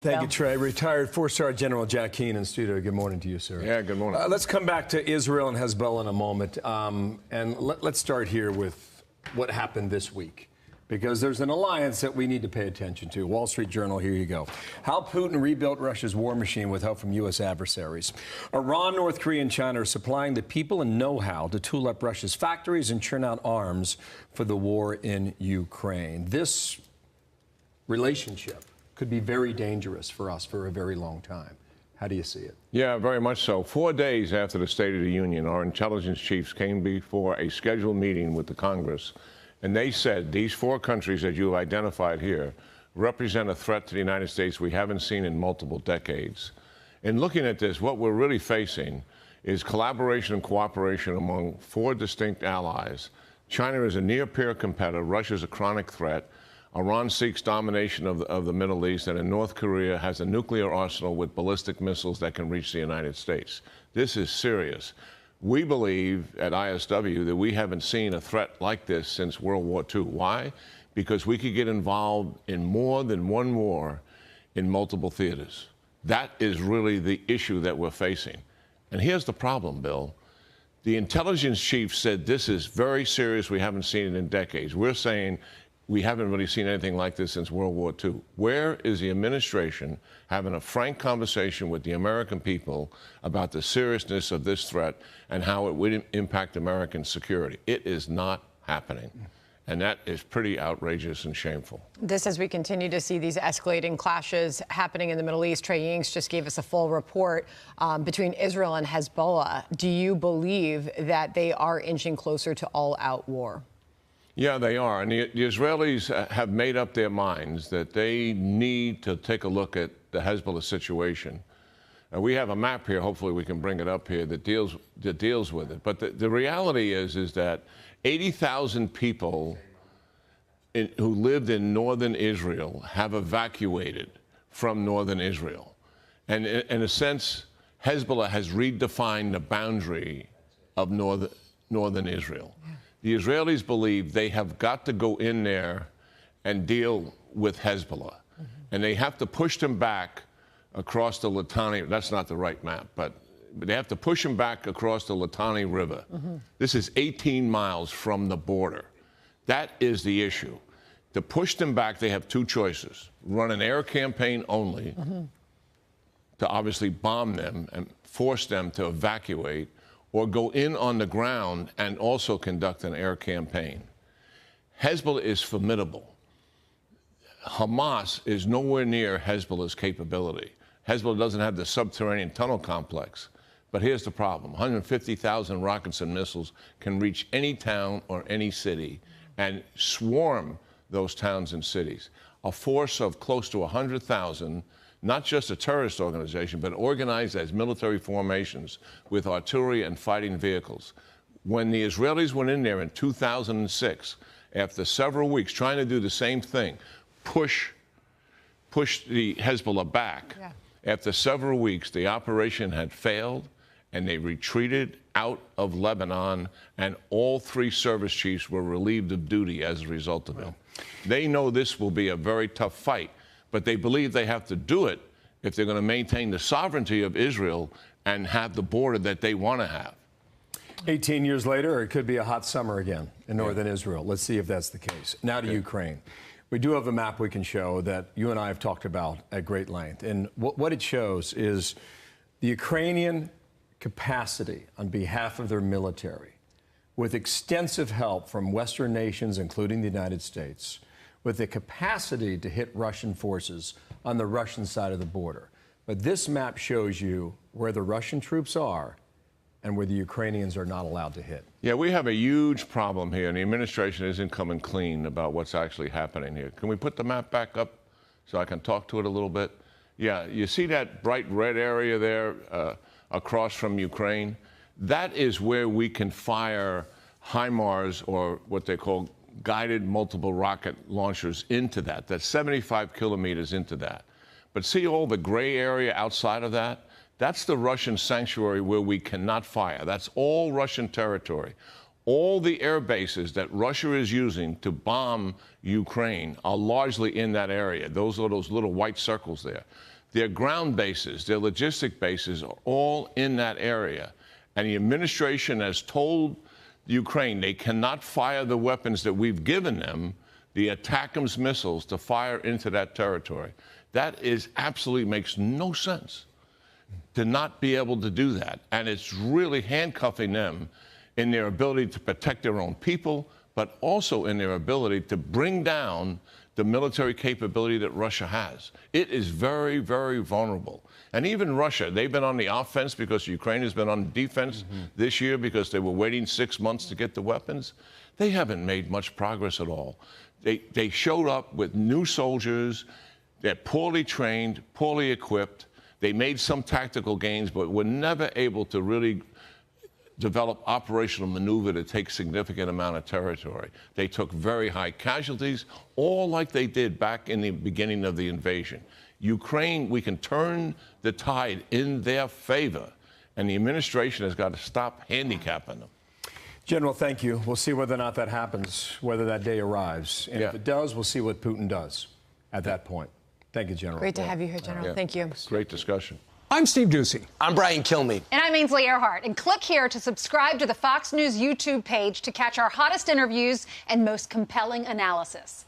Thank you, Trey. Retired four-star General Jack Keane in studio. Good morning to you, sir. Yeah, good morning. Let's come back to Israel and Hezbollah in a moment. And let's start here with what happened this week, because there's an alliance that we need to pay attention to. Wall Street Journal, here you go. How Putin rebuilt Russia's war machine with help from U.S. adversaries. Iran, North Korea, and China are supplying the people and know-how to tool up Russia's factories and churn out arms for the war in Ukraine. This relationship could be very dangerous for us for a very long time. How do you see it? Yeah, very much so. 4 days after the State of the Union, our intelligence chiefs came before a scheduled meeting with the Congress, and they said these 4 countries that you identified here represent a threat to the United States we haven't seen in multiple decades. In looking at this, what we're really facing is collaboration and cooperation among 4 distinct allies. China is a near-peer competitor. Russia is a chronic threat. Iran seeks domination of the Middle East, and in North Korea has a nuclear arsenal with ballistic missiles that can reach the United States. This is serious. We believe at ISW that we haven't seen a threat like this since World War II. Why? Because we could get involved in more than one war in multiple theaters. That is really the issue that we're facing. And here's the problem, Bill. The intelligence chief said this is very serious. We haven't seen it in decades. We're saying we haven't really seen anything like this since World War II. Where is the administration having a frank conversation with the American people about the seriousness of this threat and how it would impact American security? It is not happening. And that is pretty outrageous and shameful. This as we continue to see these escalating clashes happening in the Middle East. Trey Yingst just gave us a full report between Israel and Hezbollah. Do you believe that they are inching closer to all-out war? Yeah, they are. And the Israelis have made up their minds that they need to take a look at the Hezbollah situation. We have a map here. Hopefully we can bring it up here that deals with it. But the reality is that 80,000 people who lived in northern Israel have evacuated from northern Israel. And in a sense, Hezbollah has redefined the boundary of northern Israel. Yeah. The Israelis believe they have got to go in there and deal with Hezbollah. Mm-hmm. And they have to push them back across the Litani. That's not the right map, but they have to push them back across the Litani River. Mm-hmm. This is 18 miles from the border. That is the issue. To push them back, they have 2 choices. Run an air campaign only to obviously bomb them and force them to evacuate, or go in on the ground and also conduct an air campaign. Hezbollah is formidable. Hamas is nowhere near Hezbollah's capability. Hezbollah doesn't have the subterranean tunnel complex. But here's the problem. 150,000 rockets and missiles can reach any town or any city and swarm those towns and cities. A force of close to 100,000, not just a terrorist organization, but organized as military formations with artillery and fighting vehicles. When the Israelis went in there in 2006, after several weeks trying to do the same thing, push the Hezbollah back, after several weeks, the operation had failed, and they retreated out of Lebanon, and all 3 service chiefs were relieved of duty as a result of it. They know this will be a very tough fight, but they believe they have to do it if they're going to maintain the sovereignty of Israel and have the border that they want to have. 18 years later, or it could be a hot summer again in northern Israel. Let's see if that's the case. Now to Ukraine. We do have a map we can show that you and I have talked about at great length. And what it shows is the Ukrainian capacity on behalf of their military, with extensive help from Western nations, including the United States, with the capacity to hit Russian forces on the Russian side of the border. But this map shows you where the Russian troops are and where the Ukrainians are not allowed to hit. Yeah, we have a huge problem here, and the administration isn't coming clean about what's actually happening here. Can we put the map back up so I can talk to it a little bit? Yeah, you see that bright red area there across from Ukraine? That is where we can fire HIMARS, or what they call guided multiple rocket launchers, into that. That's 75 kilometers into that. But see all the gray area outside of that? That's the Russian sanctuary where we cannot fire. That's all Russian territory. All the air bases that Russia is using to bomb Ukraine are largely in that area. Those are those little white circles there. Their ground bases, their logistic bases are all in that area. And the administration has told Ukraine they cannot fire the weapons that we've given them, the ATACMS missiles, to fire into that territory. That is absolutely makes no sense to not be able to do that. And it's really handcuffing them in their ability to protect their own people, but also in their ability to bring down the military capability that Russia has. It is very, very vulnerable. And even Russia, they've been on the offense because Ukraine has been on defense this year because they were waiting 6 months to get the weapons. They haven't made much progress at all. They showed up with new soldiers. They're poorly trained, poorly equipped. They made some tactical gains, but were never able to really develop operational maneuver to take significant amount of territory. They took very high casualties, all like they did back in the beginning of the invasion. Ukraine, we can turn the tide in their favor, and the administration has got to stop handicapping them. General, thank you. We'll see whether or not that happens, whether that day arrives. And if it does, we'll see what Putin does at that point. Thank you, General. Great to have you here, General. Thank you. Great discussion. I'm Steve Ducey. I'm Brian Kilmeade. And I'm Ainsley Earhart. And click here to subscribe to the Fox News YouTube page to catch our hottest interviews and most compelling analysis.